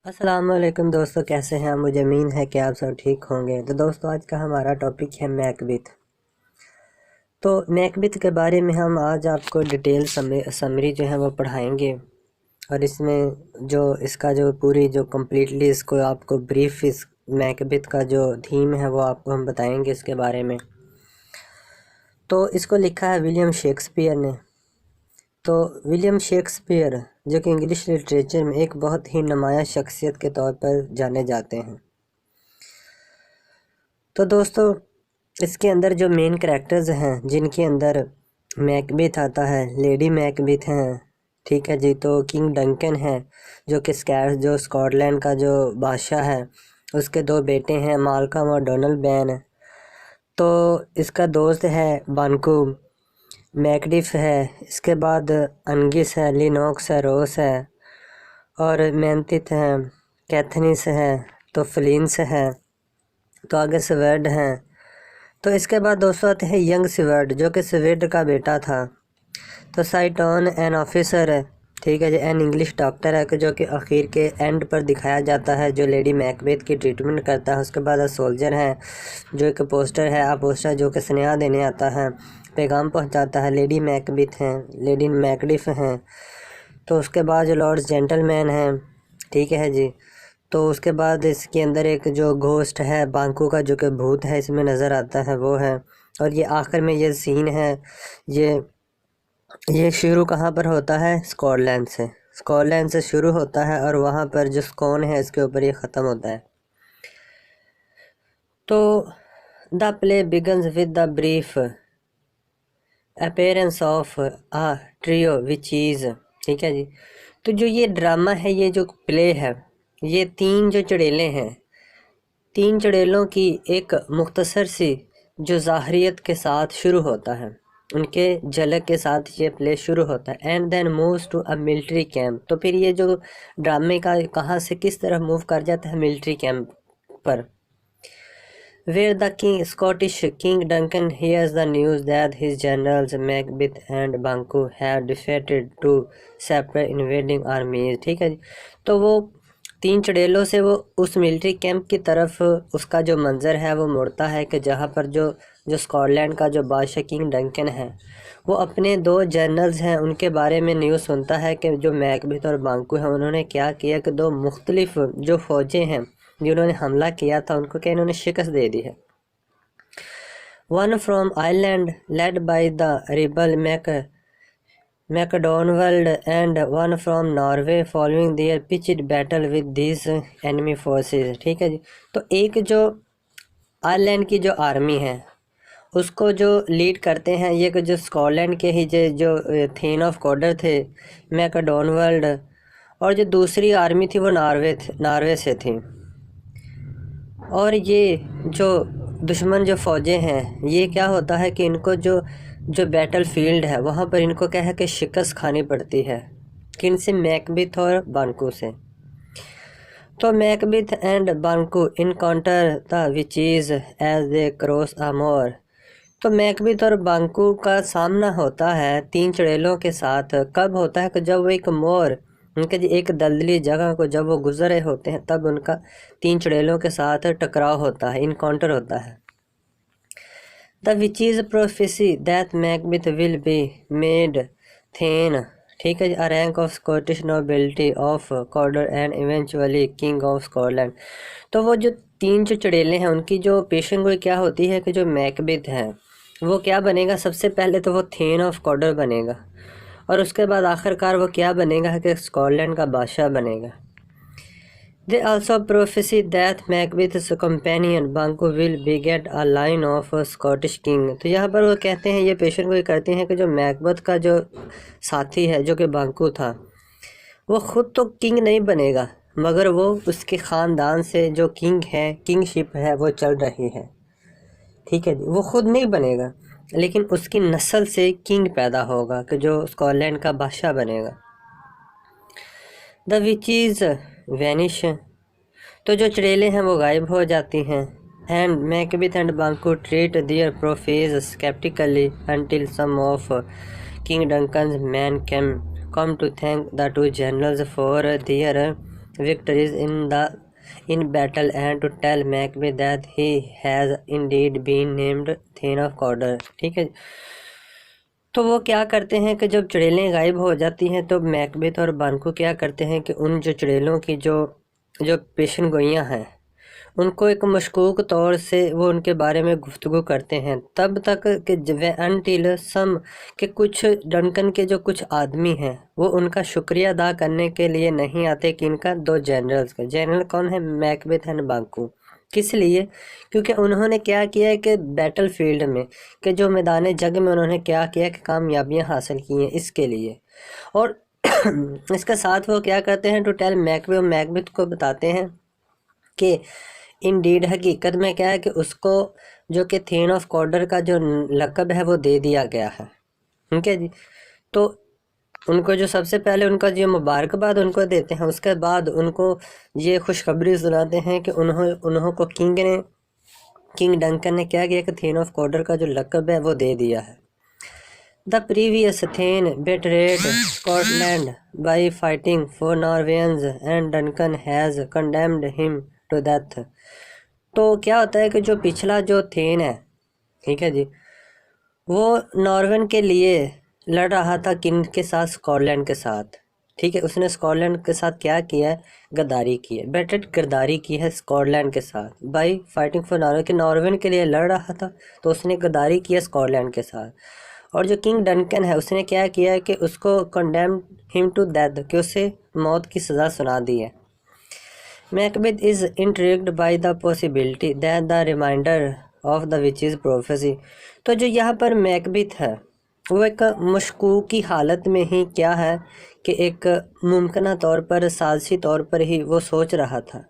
अस्सलामुअलैकुम दोस्तों, कैसे हैं आप। मुझे उम्मीद है कि आप सब ठीक होंगे। तो दोस्तों, आज का हमारा टॉपिक है मैकबेथ। तो मैकबेथ के बारे में हम आज आपको डिटेल समरी जो है वो पढ़ाएंगे, और इसमें जो इसका जो पूरी जो कम्प्लीटली इसको आपको ब्रीफ इस मैकबेथ का जो थीम है वो आपको हम बताएंगे इसके बारे में। तो इसको लिखा है विलियम शेक्सपियर ने। तो विलियम शेक्सपियर जो कि इंग्लिश लिटरेचर में एक बहुत ही नुमाया शख्सियत के तौर पर जाने जाते हैं। तो दोस्तों, इसके अंदर जो मेन कैरेक्टर्स हैं जिनके अंदर मैकबेथ आता है, लेडी मैकबेथ हैं, ठीक है जी। तो किंग डंकन है जो कि जो स्कॉटलैंड का जो बादशाह है, उसके दो बेटे हैं, मालकम और डोनल्ड बैन। तो इसका दोस्त है बानकू, मैकडिफ है, इसके बाद अनगिस है, लिनोक्स है, रोस है, और मेंथित है, कैथनिस है, तो फ्लिंस है, तो आगे स्वेड हैं। तो इसके बाद दोस्तों आते हैं यंग स्वेड जो कि स्वेड का बेटा था। तो साइटोन एन ऑफिसर है, ठीक है जी, एन इंग्लिश डॉक्टर है जो कि आखिर के एंड पर दिखाया जाता है, जो लेडी मैकबेथ की ट्रीटमेंट करता है। उसके बाद सोल्जर है जो एक पोस्टर है, अपोस्टर जो कि स्नेहा देने आता है, पैगाम पहुंचाता है। लेडी मैकबेथ हैं, लेडी मैकडिफ हैं। तो उसके बाद जो लॉर्ड्स जेंटलमैन हैं, ठीक है जी। तो उसके बाद इसके अंदर एक जो घोस्ट है बांकू का, जो कि भूत है इसमें नज़र आता है, वो है। और ये आखिर में ये सीन है, ये शुरू कहाँ पर होता है, स्कॉटलैंड से शुरू होता है, और वहाँ पर जो स्कोन है इसके ऊपर ये ख़त्म होता है। तो the play begins with the brief appearance of a trio which is, ठीक है जी। तो जो ये ड्रामा है, ये जो प्ले है, ये तीन जो चुड़ैलें हैं, तीन चुड़ैलों की एक मुख्तसर सी जो ज़ाहरियत के साथ शुरू होता है, उनके झलक के साथ ये प्ले शुरू होता है। And then moves to a military camp. तो फिर ये जो ड्रामे का कहाँ से किस तरह मूव कर जाता है, मिलिट्री कैंप पर, where the Scottish King Duncan hears the news that his generals Macbeth and Banquo have defeated two separate invading armies, ठीक है जी। तो वो तीन चुड़ैलों से वो उस मिलिट्री कैंप की तरफ उसका जो मंजर है वो मुड़ता है कि जहाँ पर जो जो स्कॉटलैंड का जो बादशाह किंग डंकन है, वो अपने दो जनरल्स हैं उनके बारे में न्यूज़ सुनता है कि जो मैकबेथ और बांकू हैं उन्होंने क्या किया कि दो मुख्तलिफ जो फ़ौजें हैं जिन्होंने हमला किया था उनको क्या इन्होंने शिकस्त दे दी है। One from Ireland led by the rebel Macdonald and one from Norway following their pitched battle with this enemy forces, ठीक है जी। तो एक जो आयरलैंड की जो आर्मी है उसको जो लीड करते हैं ये जो स्कॉटलैंड के ही जो थीन ऑफ कॉडर थे, मैकडोनल्ड, और जो दूसरी आर्मी थी वो नॉर्वे से थी। और ये जो दुश्मन जो फ़ौजें हैं, ये क्या होता है कि इनको जो जो बैटल फील्ड है वहाँ पर इनको क्या है कि शिकस्त खानी पड़ती है। किन से, मैकबेथ और बानकू से। तो Macbeth and Banquo encounter the witches as they cross a moor. तो मैकबेथ और बानकू का सामना होता है तीन चुड़ैलों के साथ। कब होता है कि जब वो एक मोर, उनके एक दलदली जगह को जब वो गुजर रहे होते हैं, तब उनका तीन चुड़ैलों के साथ टकराव होता है, इनकाउंटर होता है। The witches prophecy that Macbeth will be made thane, ठीक है, a rank of Scottish nobility of Cawdor and eventually king of Scotland. तो वो जो तीन जो चुड़ैलें हैं उनकी जो पेशन गोई क्या होती है कि जो मैकबेथ है वो क्या बनेगा, सबसे पहले तो वो थेन ऑफ कॉर्डर बनेगा, और उसके बाद आखिरकार वो क्या बनेगा कि स्कॉटलैंड का बादशाह बनेगा। They also prophesy that Macbeth's companion Banquo will beget a line of Scottish king। तो यहाँ पर वो कहते हैं, ये पेशन गोई करते हैं कि जो मैकबेथ का जो साथी है जो कि बांकू था, वो ख़ुद तो किंग नहीं बनेगा, मगर वो उसके ख़ानदान से जो किंग है, किंगशिप है, वो चल रही है, ठीक है जी। वो ख़ुद नहीं बनेगा लेकिन उसकी नस्ल से किंग पैदा होगा कि जो स्कॉटलैंड का बादशाह बनेगा। The witches vanish. तो जो चुड़ैलें हैं वो गायब हो जाती हैं। And Macbeth and Banquo treat their prophecies skeptically until some of King Duncan's men come to thank the two generals for their victories in battle and to tell Macbeth that he has indeed been named Thane of Cawdor। ठीक है, तो वो क्या करते हैं कि जब चुड़ैलें गायब हो जाती हैं तो मैकबेथ और बानको क्या करते हैं कि उन जो चुड़ैलों की जो जो पेशन गोइयाँ हैं उनको एक मशकूक तौर से वो उनके बारे में गुफ्तगू करते हैं, तब तक कि वे अनटिल सम के कुछ डंकन के जो कुछ आदमी हैं वो उनका शुक्रिया अदा करने के लिए नहीं आते कि इनका दो जनरल्स का, जनरल कौन है, मैकबेथ एंड बांकू। किस लिए, क्योंकि उन्होंने क्या किया है कि बैटल फील्ड में कि जो मैदान जंग में उन्होंने क्या किया कि कामयाबियां हासिल की हैं इसके लिए। और इसके साथ वो क्या करते हैं, टू टेल मैकबेथ, मैकबेथ को बताते हैं कि इंडीड हकीकत में क्या है कि उसको जो कि थेन ऑफ कॉडर का जो लक़ब है वो दे दिया गया है। ठीक है जी, तो उनको जो सबसे पहले उनका जो मुबारकबाद उनको देते हैं, उसके बाद उनको ये खुशखबरी सुनाते हैं कि उन्हों को किंग डंकन ने क्या किया कि थेन ऑफ कॉडर का जो लक़ब है वो दे दिया है। The previous thane betrayed Scotland by fighting for Norwegians and Duncan has condemned him to death. तो क्या होता है कि जो पिछला जो थेन है, ठीक है जी, वो नॉर्वेन के लिए लड़ रहा था किंग के साथ, स्कॉटलैंड के साथ। ठीक है, उसने स्कॉटलैंड के साथ क्या किया है, गद्दारी की है, बेटेड गद्दारी की है स्कॉटलैंड के साथ बाई फाइटिंग फॉर नॉर्वे, कि नॉर्वेन के लिए लड़ रहा था तो उसने गद्दारी की है स्कॉटलैंड के साथ। और जो किंग डंकन है उसने क्या किया है कि उसको कंडेम हिम टू डेथ, कि उसे मौत की सज़ा सुना दी है। Macbeth is intrigued by the possibility that the remainder of the witch's prophecy। तो जो यहाँ पर मैकबेथ है वो एक मशकूकी हालत में ही क्या है कि एक मुमकिन तौर पर, साजिशी तौर पर ही वो सोच रहा था।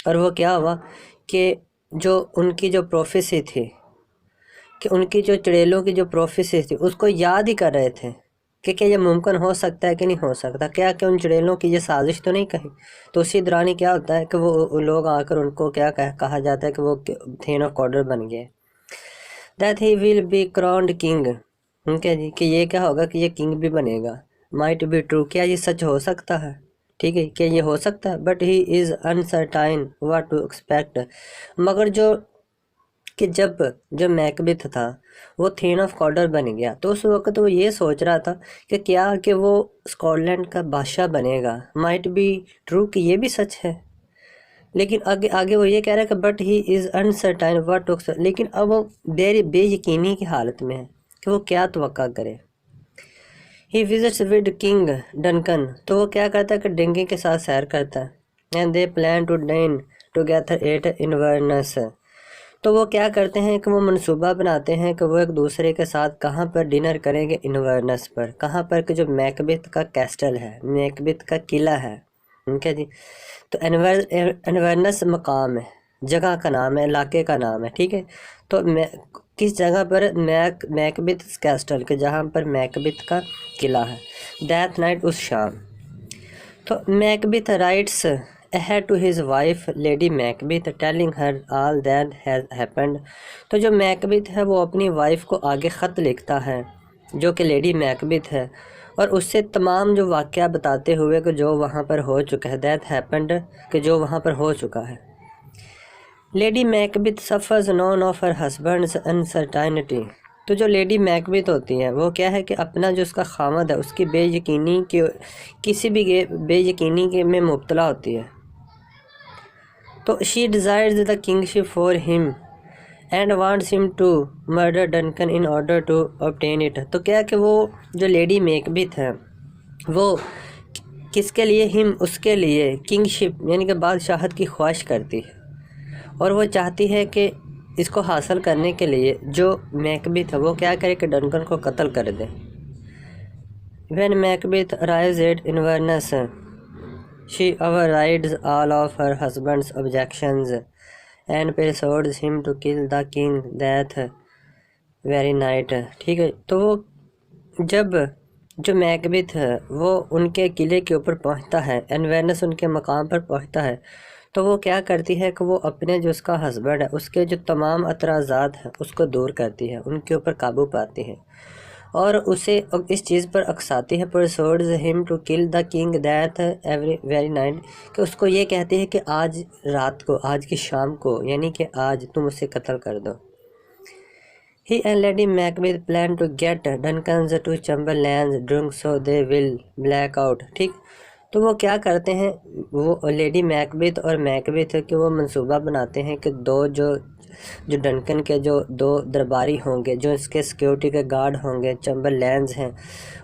और वो क्या हुआ कि जो उनकी जो प्रोफेसी थी, कि उनकी जो चुड़ैलों की जो प्रोफेसी थी उसको याद ही कर रहे थे कि क्या ये मुमकिन हो सकता है कि नहीं हो सकता, क्या कि उन चुड़ैलों की ये साजिश तो नहीं कही। तो उसी दौरान ही क्या होता है कि वो लोग आकर उनको क्या कहा जाता है कि वो थेन ऑफ कॉडर बन गए। That he will B crowned king, ठीक है जी, कि ये क्या होगा कि ये किंग भी बनेगा। माइट बी ट्रू, क्या ये सच हो सकता है, ठीक है, क्या ये हो सकता है। But he is uncertain what to expect, मगर जो कि जब मैकबेथ था वो थेन ऑफ कॉडर बन गया तो उस वक्त वो ये सोच रहा था कि क्या कि वो स्कॉटलैंड का बादशाह बनेगा। माइट बी ट्रू, कि ये भी सच है, लेकिन आगे वो ये कह रहा है कि but he is uncertain what to expect, लेकिन अब वो बेयकीनी की हालत में है कि वो क्या तवक्का करे। ही विजिट्स विद किंग डंकन, तो वो क्या करता है कि डंकी के साथ सैर करता है। And they plan to dine together at Inverness, तो वो क्या करते हैं कि वो मंसूबा बनाते हैं कि वो एक दूसरे के साथ कहाँ पर डिनर करेंगे, इन्वर्नस पर, कहाँ पर कि जो मैकबेथ का कैस्टल है, मैकबेथ का किला है। ठीक है जी, तो इन्वर्नस मकाम है, जगह का नाम है, इलाके का नाम है। ठीक है, तो किस जगह पर, मैकबेथ कैस्टल के, जहाँ पर मैकबेथ का किला है। दैट नाइट, उस शाम, तो Macbeth rights ahead to his wife Lady Macbeth telling her all that has happened। तो जो मैकबेथ है वो अपनी वाइफ को आगे ख़त लिखता है जो कि लेडी मैकबेथ है, और उससे तमाम जो वाक़या बताते हुए कि जो वहाँ पर हो चुका है, that happened, कि जो वहाँ पर हो चुका है। Lady Macbeth suffers none of her husband's uncertainty, तो जो लेडी मैकबेथ होती है वो क्या है कि अपना जो उसका खामद है उसकी बेयकीनी के, किसी भी बेयकीनी के में मुब्तला होती है। तो she desires the kingship for him and wants him to murder Duncan in order to obtain it. तो क्या कि वो जो लेडी मैकबेथ है वो किसके लिए, हिम, उसके लिए किंगशिप यानी कि बादशाहत की ख्वाहिश करती है, और वो चाहती है कि इसको हासिल करने के लिए जो मैकबेथ है वो क्या करे कि डंकन को कत्ल कर दे। When Macbeth arrives at Inverness she overrides all of her husband's objections and persuades him to kill the king that very night। ठीक है, तो वो जब जो मैकबेथ है वो उनके किले के ऊपर पहुंचता है, इन्वर्नस उनके मकाम पर पहुंचता है, तो वो क्या करती है कि वो अपने जो उसका हस्बैंड है उसके जो तमाम एतराज़ात हैं उसको दूर करती है, उनके ऊपर काबू पाती है, और उसे इस चीज़ पर अकसाती है, persuades him to kill the king that every very night, कि उसको ये कहती है कि आज रात को, आज की शाम को, यानी कि आज तुम उसे कत्ल कर दो। He and Lady Macbeth plan to get Duncans to Chamberlain's drunk so they will black out। ठीक, तो वो क्या करते हैं, वो लेडी मैकबेथ और मैकबेथ के वो मंसूबा बनाते हैं कि जो डंकन के जो दो दरबारी होंगे, जो इसके सिक्योरिटी के गार्ड होंगे, चैम्बरलैंस हैं,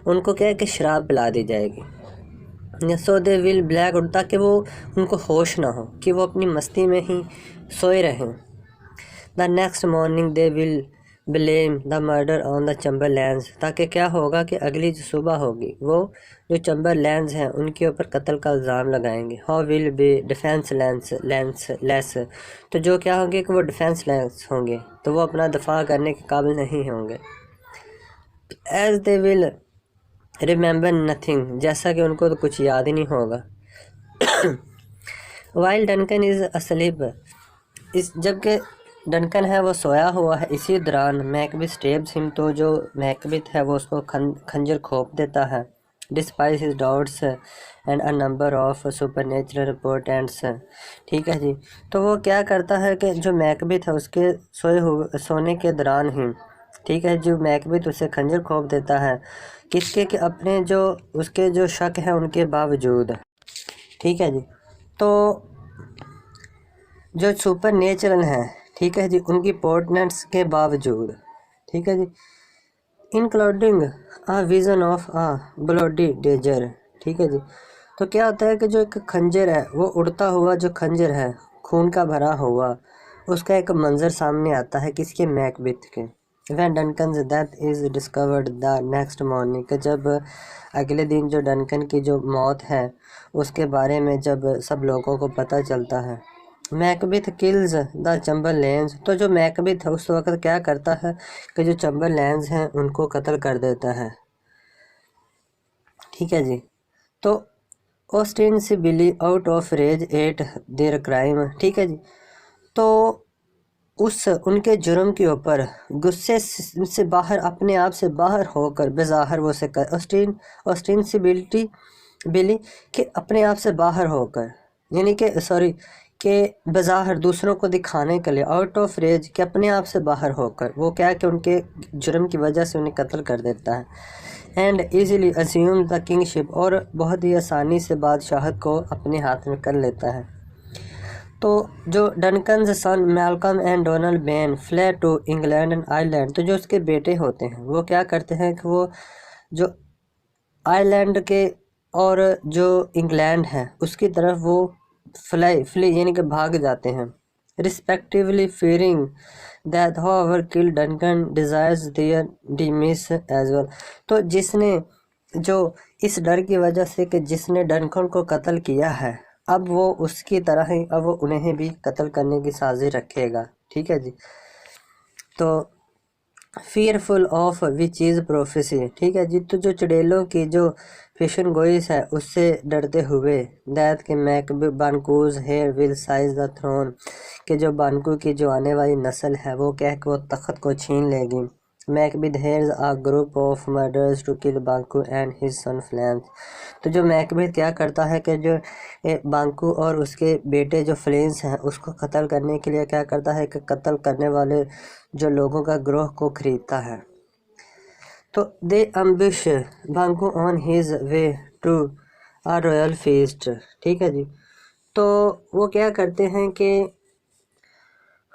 उनको क्या है कि शराब पिला दी जाएगी। सो दे विल ब्लैक आउट, ताकि वो उनको होश ना हो, कि वो अपनी मस्ती में ही सोए रहें। The next morning they will blame the murder on the chamberlains, ताकि क्या होगा कि अगली जो सुबह होगी वो जो चैम्बरलैंस हैं उनके ऊपर कत्ल का इल्ज़ाम लगाएंगे। How will be defence less, तो जो क्या होंगे कि वो डिफेंस लेस होंगे, तो वो अपना दफा करने के काबिल नहीं होंगे। As they will remember nothing, जैसा कि उनको तो कुछ याद ही नहीं होगा। वाइल डंकन इज़ असलीप, इस जबकि डंकन है वो सोया हुआ है, इसी दौरान मैकबेथ स्टेब्स हिम, तो जो मैकबेथ है वो उसको खंजर खोप देता है। Despite his doubts and a number of supernatural portents, ठीक है जी। तो वो क्या करता है कि जो मैकबेथ है उसके सोने के दौरान ही, ठीक है, जो मैकबेथ उसे खंजर खोप देता है, किसके कि अपने जो उसके जो शक है उनके बावजूद, ठीक है जी। तो जो सुपर नेचुरल हैं, ठीक है जी, उनकी पोर्टनेट्स के बावजूद, ठीक है जी, including a vision of a bloody dagger, ठीक है जी। तो क्या होता है कि जो एक खंजर है, वो उड़ता हुआ जो खंजर है, खून का भरा हुआ, उसका एक मंजर सामने आता है, किसके, मैकबेथ के। When Duncan's death is discovered the next morning, कि जब अगले दिन जो डनकन की जो मौत है उसके बारे में जब सब लोगों को पता चलता है। मैकबेथ किल्स द चैम्बरलैंस, तो जो मैकबेथ है उस वक्त क्या करता है कि जो चैम्बरलैंस हैं उनको कत्ल कर देता है, ठीक है जी। तो ostensibly out of rage at their crime, ठीक है जी। तो उस उनके जुर्म के ऊपर गुस्से से बाहर, अपने आप से बाहर होकर बेज़ाहिर वो से कर ऑस्टेंसिबिलिटी बिली, कि अपने आप से बाहर होकर, यानी कि सॉरी, कि बेज़ाहिर दूसरों को दिखाने के लिए, आउट ऑफ रेज, कि अपने आप से बाहर होकर वो क्या है कि उनके जुर्म की वजह से उन्हें कत्ल कर देता है। And easily assume the kingship, और बहुत ही आसानी से बादशाहत को अपने हाथ में कर लेता है। तो जो डनकन्स सन Malcolm and Donald Ben Phule to England and Ireland, तो जो उसके बेटे होते हैं वो क्या करते हैं कि वो जो आयरलैंड के और जो इंग्लैंड है उसकी तरफ वो फ्ली यानी कि भाग जाते हैं, respectively, fearing that whoever killed Duncan desires their demise as well। तो जिसने जो इस डर की वजह से कि जिसने डनकन को कत्ल किया है, अब वो उसकी तरह ही अब वो उन्हें भी कत्ल करने की साजिश रखेगा, ठीक है जी। तो fearful of which is prophecy, ठीक है जी। तो जो चुड़ैलों की जो पेशन गोइस है उससे डरते हुए, दैट के Banquo's heir will seize the throne, के जो बानकू की जो आने वाली नस्ल है वो क्या है कि वो तख्त को छीन लेगी। Macbeth hires a group of murderers to kill Banquo and his son Fleance, तो जो मैकबेथ क्या करता है कि जो बांकू और उसके बेटे जो फ्लेंस हैं उसको कत्ल करने के लिए क्या करता है कि कत्ल करने वाले जो लोगों का ग्रोह को खरीदता है। तो they ambush Banquo on his way to a royal feast, ठीक है जी। तो वो क्या करते हैं कि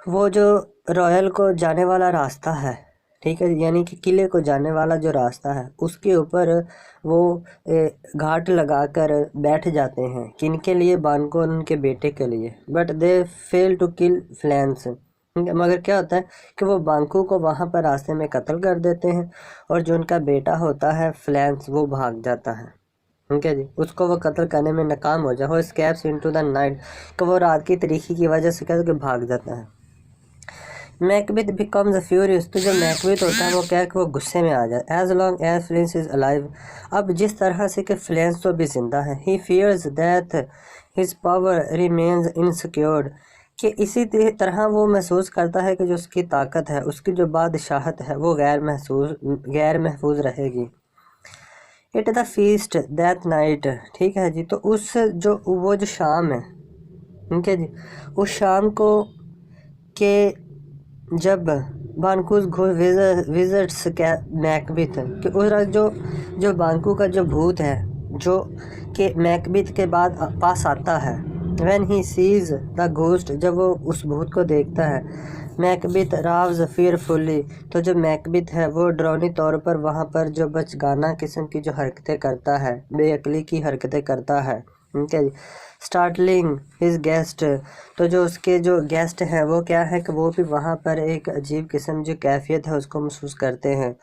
वो जो रॉयल को जाने वाला रास्ता है, ठीक है, यानी कि किले को जाने वाला जो रास्ता है उसके ऊपर वो घाट लगाकर बैठ जाते हैं, किनके लिए, बानको और उनके बेटे के लिए। But they fail to kill Fleance, मगर क्या होता है कि वो बांकू को वहाँ पर रास्ते में कत्ल कर देते हैं, और जो उनका बेटा होता है फ्लैंस वो भाग जाता है, ठीक है जी। उसको वो कत्ल करने में नाकाम हो जाए, वो स्केप्स इनटू द नाइट, कि वो रात की तरीक़ी की वजह से क्या भाग जाता है। मैकबेथ बिकम्स फ्यूरियस, तो जो मैकबेथ होता है वो क्या है कि वो गुस्से में आ जाए। As long as Fleance is alive, अब जिस तरह से कि फ्लेंस तो भी जिंदा है, he fears that his power remains insecure, कि इसी तरह वो महसूस करता है कि जो उसकी ताकत है, उसकी जो बादशाहत है, वो गैर महफूज रहेगी। It the feast that night, ठीक है जी। तो उस जो वो जो शाम है, ठीक है जी, उस शाम को के जब बानकूस विजिट्स मैकबिथ, कि उस रात जो बानकू का जो भूत है जो कि मैकबिथ के बाद पास आता है, when he sees the ghost, जब वो उस भूत को देखता है, मैकबिथ राव्स फियरफुली, तो जो मैकबिथ है वो डरावनी तौर पर वहाँ पर जो बचगाना किस्म की जो हरकतें करता है, बेअक्ली की हरकतें करता है, ठीक है जी। स्टार्टलिंग हिज गेस्ट, तो जो उसके जो गेस्ट हैं वो क्या है कि वो भी वहाँ पर एक अजीब किस्म जो कैफियत है उसको महसूस करते हैं।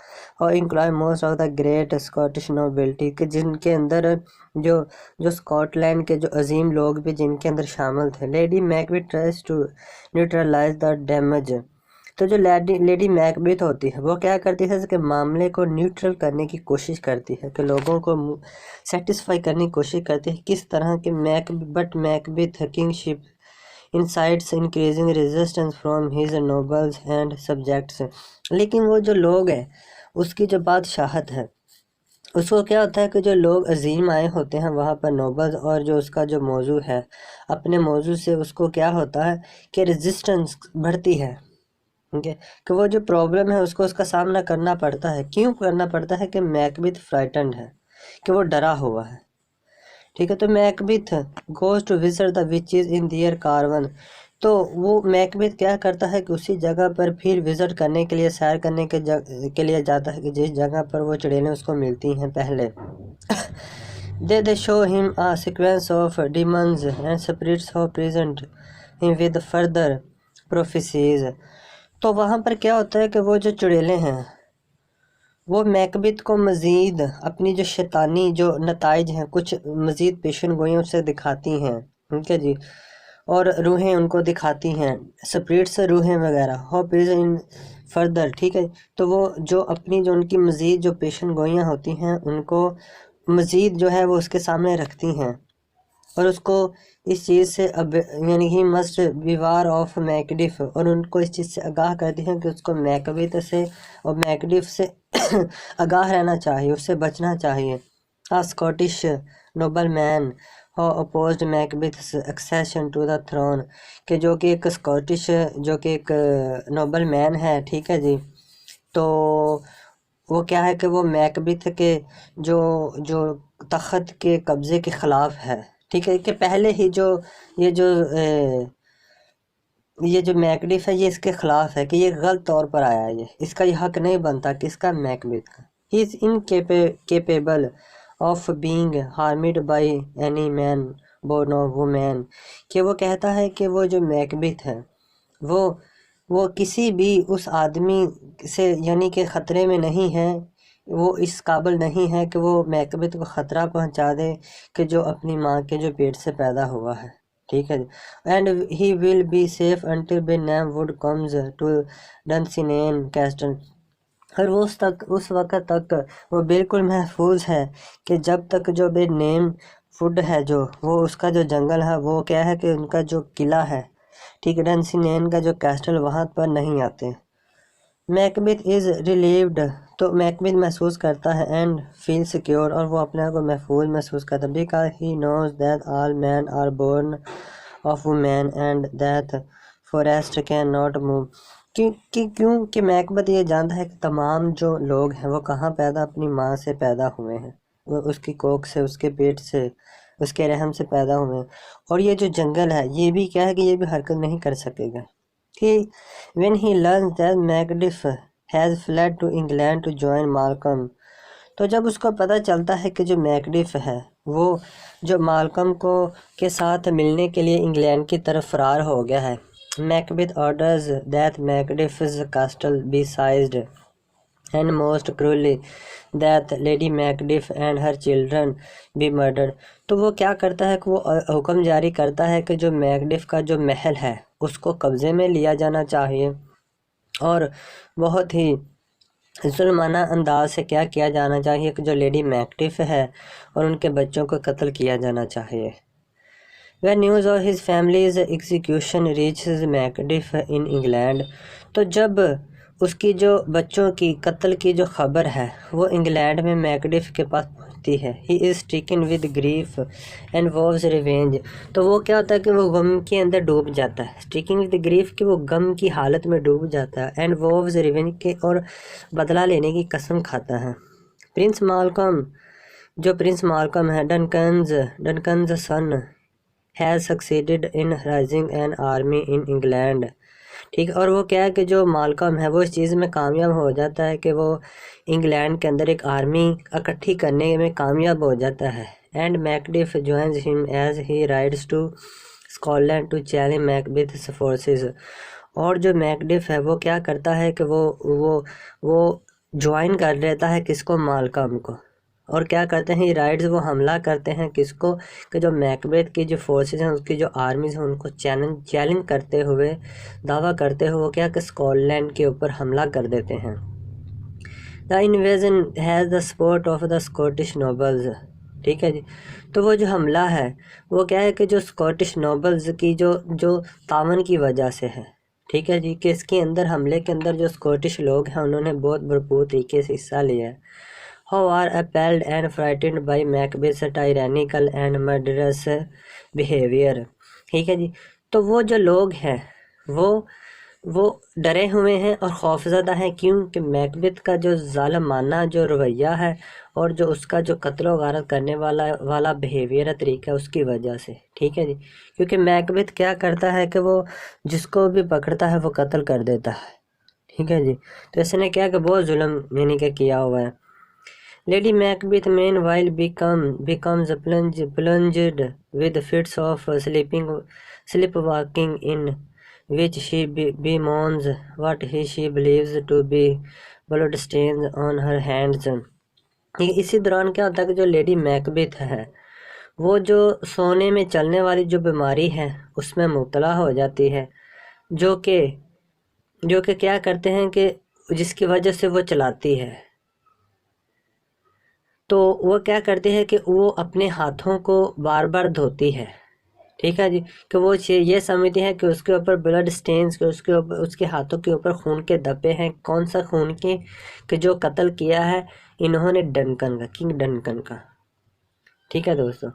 और include most of the great Scottish nobility, कि जिनके अंदर जो जो स्कॉटलैंड के जो अजीम लोग भी जिनके अंदर शामिल थे। Lady Macbeth tries to neutralize the damage, तो जो लेडी मैकबेथ होती है वो क्या करती है कि मामले को न्यूट्रल करने की कोशिश करती है, कि लोगों को सेटिस्फाई करने की कोशिश करती है। किस तरह के Macbeth kingship insights increasing resistance from his nobles and subjects, लेकिन वो जो लोग हैं उसकी जो बादशाहत है, उसको क्या होता है कि जो लोग अजीम आए होते हैं वहाँ पर नोबल्स, और जो उसका जो मौजू है अपने मौजू से उसको क्या होता है कि रेजिस्टेंस बढ़ती है, ठीक है, कि वो जो प्रॉब्लम है उसको उसका सामना करना पड़ता है। क्यों करना पड़ता है कि मैकबिथ फ्राइटेंड है, कि वो डरा हुआ है, ठीक है। तो Macbeth goes to visit the witches in their cavern, तो वो मैकबिथ क्या करता है कि उसी जगह पर फिर विजिट करने के लिए, सैर करने के लिए जाता है कि जिस जगह पर वो चुड़ैलें उसको मिलती हैं पहले। they show him a sequence of demons and spirits who present him with further prophecies, तो वहाँ पर क्या होता है कि वो जो चुड़ैलें हैं वो मैकबिथ को मज़ीद अपनी जो शैतानी जो नताइज हैं कुछ मज़ीद पेशन गोइयों से दिखाती हैं, ठीक है जी, और रूहें उनको दिखाती हैं, स्पिरिट्स रूहें वगैरह हो इन फर्दर, ठीक है। तो वो जो अपनी जो उनकी मज़ीद जो पेशन गोइयाँ होती हैं उनको मज़ीद जो है वो उसके सामने रखती हैं, और उसको इस चीज़ से अब यानी ही मस्ट विवार ऑफ मैकडिफ, और उनको इस चीज़ से आगाह करती हैं कि उसको मैकबिथ से और मैकडिफ से आगाह रहना चाहिए, उससे बचना चाहिए। A Scottish nobleman who opposed Macbeth's accession to the throne, कि जो कि एक स्कॉटिश जो कि एक नोबल मैन है, ठीक है जी। तो वो क्या है कि वो मैकबिथ के जो जो तख्त के कब्ज़े के ख़िलाफ़ है, ठीक है, कि पहले ही ये जो ये जो मैकडिफ है ये इसके ख़िलाफ़ है कि ये गलत तौर पर आया है, ये इसका ये हक नहीं बनता किसका, मैकबिथ का। He is incapable of being harmed by any man born of women, कि वो कहता है कि वो जो मैकबिथ है वो वो किसी भी उस आदमी से यानी कि ख़तरे में नहीं है, वो इस काबिल नहीं है कि वो मैकबिथ को ख़तरा पहुंचा दे कि जो अपनी माँ के जो पेट से पैदा हुआ है, ठीक है। And he will be safe until Birnam Wood comes to Dunsinane Castle, और वो उस वक़्त तक वो बिल्कुल महफूज है कि जब तक जो बेनेम फुड है जो वो उसका जो जंगल है वो क्या है कि उनका जो किला है, ठीक है, डंसिनेन का जो कैस्टल वहाँ पर नहीं आते। मैकबिथ इज़ रिलीव्ड, तो मैकबिथ महसूस करता है एंड फील सिक्योर, और वो अपने आप को महफूज महसूस करता है, because he knows that all man are born of women and that forest can not move, क्योंकि मैकबिथ ये जानता है कि तमाम जो लोग हैं वो कहाँ पैदा, अपनी माँ से पैदा हुए हैं, वो उसकी कोख से, उसके पेट से, उसके रहम से पैदा हुए हैं, और ये जो जंगल है ये भी क्या है कि ये भी हरकत नहीं कर सकेगा। कि when he learns that Macduff has fled to England to join Malcolm, तो जब उसको पता चलता है कि जो मैकडिफ है वो जो मालकम को के साथ मिलने के लिए इंग्लैंड की तरफ फरार हो गया है, Macbeth orders that Macduff's castle be seized and most cruelly that Lady Macduff and her children be murdered, तो वो क्या करता है कि वो हुक्म जारी करता है कि जो मैकडिफ का जो महल है उसको कब्ज़े में लिया जाना चाहिए, और बहुत ही जुल्माना अंदाज से क्या किया जाना चाहिए कि जो लेडी मैकडिफ है और उनके बच्चों को कत्ल किया जाना चाहिए। When news of his family's execution reaches Macduff in England, तो जब उसकी जो बच्चों की कत्ल की जो खबर है वो इंग्लैंड में मैकडिफ के पास पहुंचती है, he is stricken with grief and vows revenge, तो वो क्या होता है कि वो गम के अंदर डूब जाता है, स्ट्रिकन विद ग्रीफ कि वो गम की हालत में डूब जाता है, एंड वॉव्स रिवेंज के और बदला लेने की कसम खाता है। प्रिंस मालकम, जो प्रिंस मालकम है, Duncan's son, has succeeded in raising an army in England, ठीक है। और वो क्या है कि जो मालकम है वो इस चीज़ में कामयाब हो जाता है कि वो इंग्लैंड के अंदर एक आर्मी इकट्ठी करने में कामयाब हो जाता है। And Macduff joins him as he rides to Scotland to challenge Macbeth's forces, और जो मैकडिफ है वो क्या करता है कि वो ज्वाइन कर लेता है किसको, मालकम को, और क्या करते हैं, राइड्स वो हमला करते हैं किसको, कि जो मैकबेथ की जो फोर्सेस हैं उसकी जो आर्मीज हैं उनको चैलेंज करते हुए, दावा करते हुए वो क्या कि स्कॉटलैंड के ऊपर हमला कर देते हैं। The invasion has the support of the Scottish nobles, ठीक है जी। तो वो जो हमला है वो क्या है कि जो स्कॉटिश नोबल्स की जो तावन की वजह से है, ठीक है जी, कि इसके अंदर हमले के अंदर जो स्कॉटिश लोग हैं उन्होंने बहुत भरपूर तरीके से हिस्सा लिया है। Who are appalled and frightened by Macbeth's tyrannical and murderous behavior, ठीक है जी। तो वो जो लोग हैं वो डरे हुए हैं और खौफजदा हैं, क्यों कि मैकबेथ का जो जालिमाना जो रवैया है और जो उसका जो कत्ल गारत करने वाला बिहेवियर तरीका है उसकी वजह से, ठीक है जी। क्योंकि मैकबेथ क्या करता है कि वो जिसको भी पकड़ता है वो कत्ल कर देता है, ठीक है जी। तो इसने क्या कि बहुत जुल्म यानी कि किया हुआ है। Lady Macbeth meanwhile becomes plunged with fits of sleepwalking in which she bemoans what she believes to be bloodstains on her hands। इसी दौरान क्या होता है कि जो लेडी मैकबेथ है वो जो सोने में चलने वाली जो बीमारी है उसमें मुब्तला हो जाती है, जो कि क्या करते हैं कि जिसकी वजह से वो चलाती है। तो वो क्या करती है कि वो अपने हाथों को बार बार धोती है, ठीक है जी, कि वो ये समझती है कि उसके ऊपर ब्लड स्टेन्स के उसके ऊपर उसके हाथों के ऊपर खून के धब्बे हैं। कौन सा खून के कि जो कत्ल किया है इन्होंने डनकन का, किंग डनकन का, ठीक है दोस्तों।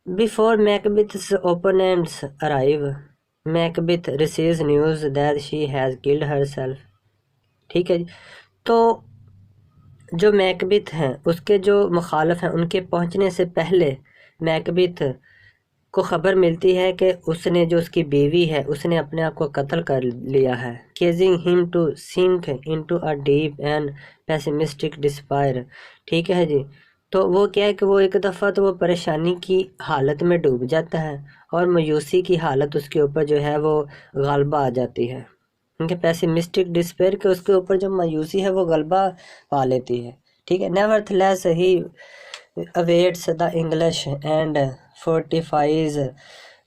Before Macbeth's opponents arrive, Macbeth receives news that she has killed herself, ठीक है जी। तो जो मैकबेथ हैं उसके जो मुखालफ हैं उनके पहुंचने से पहले मैकबेथ को ख़बर मिलती है कि उसने जो उसकी बीवी है उसने अपने आप को कत्ल कर लिया है, causing him to sink into a deep and pessimistic despair, ठीक है जी। तो वो क्या है कि वो एक दफ़ा तो वो परेशानी की हालत में डूब जाता है और मायूसी की हालत उसके ऊपर जो है वो गालबा आ जाती है, उनके पेसिमिस्टिक डिस्पेयर के उसके ऊपर जो मायूसी है वो गलबा पा लेती है, ठीक है। Nevertheless he awaits the English and fortifies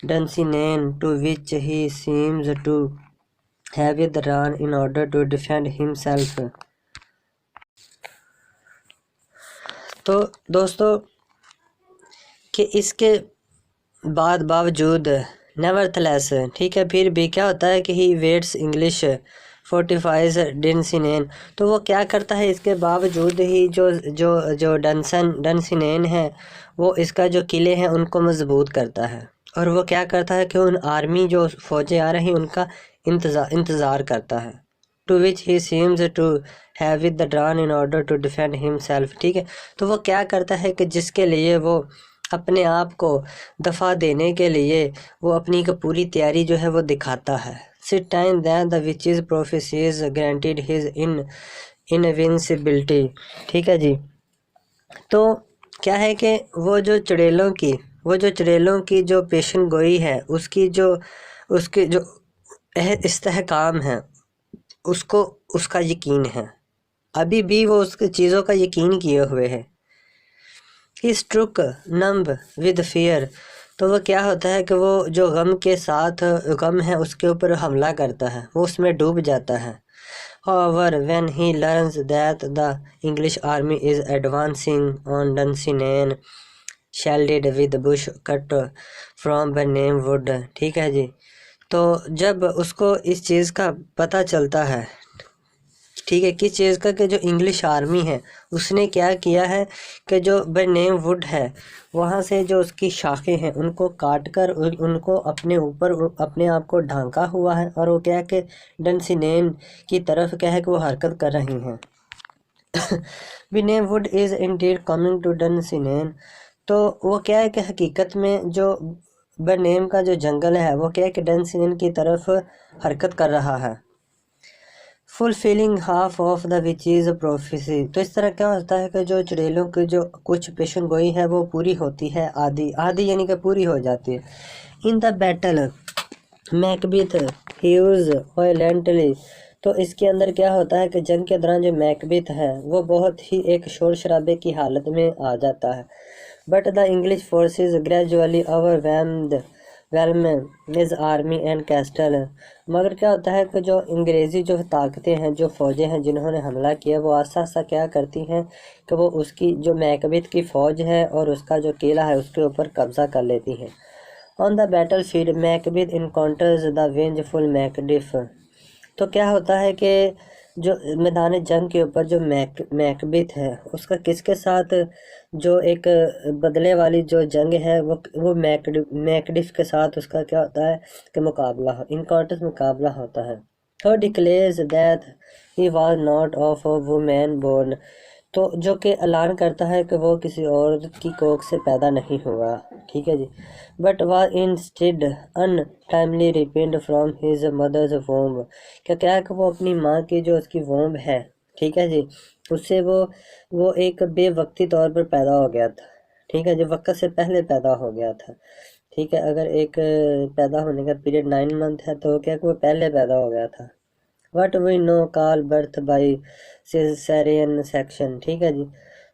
Dunsinane, to which he seems to have withdrawn in order to defend himself। तो दोस्तों कि इसके बावजूद नेवरथलेस, ठीक है, फिर भी क्या होता है कि ही वेट्स इंग्लिश फोर्टिफाइज डनसिनेन, तो वो क्या करता है इसके बावजूद ही जो जो जो डनसिनेन है वो इसका जो किले हैं उनको मजबूत करता है, और वो क्या करता है कि उन आर्मी जो फ़ौजें आ रही उनका इंतज़ार करता है। To which he seems to have with the drawn in order to defend himself, ठीक है। तो वो क्या करता है कि जिसके लिए वो अपने आप को दफ़ा देने के लिए वो अपनी का पूरी तैयारी जो है वो दिखाता है। Sit time than the witches prophecies granted his invincibility, ठीक है जी। तो क्या है कि वो जो चुड़ैलों की जो पेशन गोई है उसकी जो उसके जो इस्तेहकाम है उसको उसका यकीन है, अभी भी वो उसकी चीज़ों का यकीन किए हुए है। ही स्ट्रुक नम्ब विद फियर, तो वो क्या होता है कि वो जो गम के साथ गम है उसके ऊपर हमला करता है, वो उसमें डूब जाता है। However, when he learns that the English army is advancing on Dunsinane, shielded with bush cut from the नेम वुड। ठीक है जी। तो जब उसको इस चीज़ का पता चलता है, ठीक है, किस चीज़ का, कि जो इंग्लिश आर्मी है उसने क्या किया है कि जो बरनेम वुड है वहाँ से जो उसकी शाखें हैं उनको काट कर उनको अपने ऊपर अपने आप को ढांका हुआ है, और वो क्या है कि डनसिनेन की तरफ क्या है कि वो हरकत कर रही हैं। Birnam Wood is indeed coming to Dunsinane. तो वो क्या है कि हकीकत में जो बरनेम का जो जंगल है वो क्या है कि डनसिनेन की तरफ हरकत कर रहा है। Fulfilling half of the witches prophecy. तो इस तरह क्या होता है कि जो चुड़ैलों की जो कुछ पेशन गोई है वो पूरी होती है, आधी आधी यानी कि पूरी हो जाती है। In the battle Macbeth huge violently. तो इसके अंदर क्या होता है कि जंग के दौरान जो मैकबेथ है वो बहुत ही एक शोर शराबे की हालत में आ जाता है। But the English forces gradually overwhelmed whelm his army and castle. मगर क्या होता है कि जो अंग्रेज़ी जो ताकतें हैं, जो फ़ौजें हैं जिन्होंने हमला किया, वो आस्ता आस्ता क्या करती हैं कि वो उसकी जो मैकबेथ की फ़ौज है और उसका जो किला है उसके ऊपर कब्ज़ा कर लेती हैं। On the battlefield Macbeth encounters the vengeful Macduff. तो क्या होता है कि जो मैदान जंग के ऊपर जो मैकबेथ है उसका किसके साथ जो एक बदले वाली जो जंग है वो मैकडिफ के साथ उसका क्या होता है कि मुकाबला, इनकाउंटर मुकाबला होता है। तो declares that he was not of a women born. तो जो कि ऐलान करता है कि वो किसी औरत की कोख से पैदा नहीं हुआ। ठीक है जी। But was instead untimely ripped from his mother's womb. क्या है कि वो अपनी माँ की जो उसकी वोम्ब है, ठीक है जी, उससे वो एक बेवक्ती तौर पर पैदा हो गया था। ठीक है, जो वक्त से पहले पैदा हो गया था। ठीक है, अगर एक पैदा होने का पीरियड 9 मंथ है तो क्या कि वो पहले पैदा हो गया था। What we know call birth by caesarean section. ठीक है जी।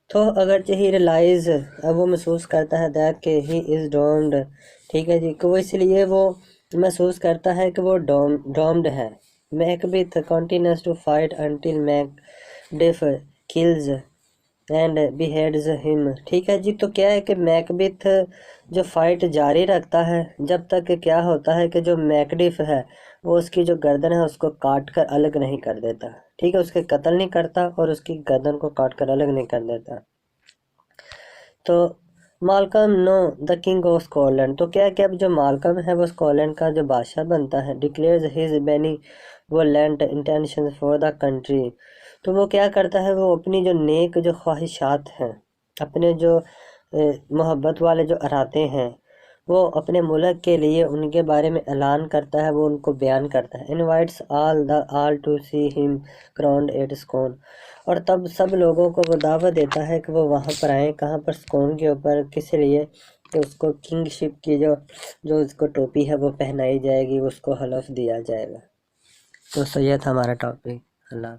तो अगर ही रियलाइज, अब वो महसूस करता है दैट कि ही इज़ डोम्ड। ठीक है जी, कि वो इसलिए वो महसूस करता है कि वो डोम्ड है। Macbeth continues to fight until Macduff kills and beheads him. ठीक है जी। तो क्या है कि मैकबेथ जो फाइट जारी रखता है जब तक कि क्या होता है कि जो मैकडिफ है वो उसकी जो गर्दन है उसको काट कर अलग नहीं कर देता। ठीक है, उसके कत्ल नहीं करता और उसकी गर्दन को काट कर अलग नहीं कर देता। तो Malcolm know the king of Scotland. तो क्या क्या जो मालकम है वो स्कॉटलैंड का जो बादशाह बनता है। Declares his benevolent intention for the country. तो वो क्या करता है, वो अपनी जो नेक जो ख्वाहिशात हैं, अपने जो मोहब्बत वाले जो इरादे हैं वो अपने मुल्क के लिए उनके बारे में ऐलान करता है, वो उनको बयान करता है। Invites all to see him crowned at Scone. और तब सब लोगों को वो दावत देता है कि वो वहाँ पर आए, कहाँ पर, स्कोन के ऊपर, किस लिए, कि उसको किंगशिप की जो जो उसको टोपी है वो पहनाई जाएगी, उसको हलफ दिया जाएगा। तो ये था हमारा टॉपिक। अल्लाह।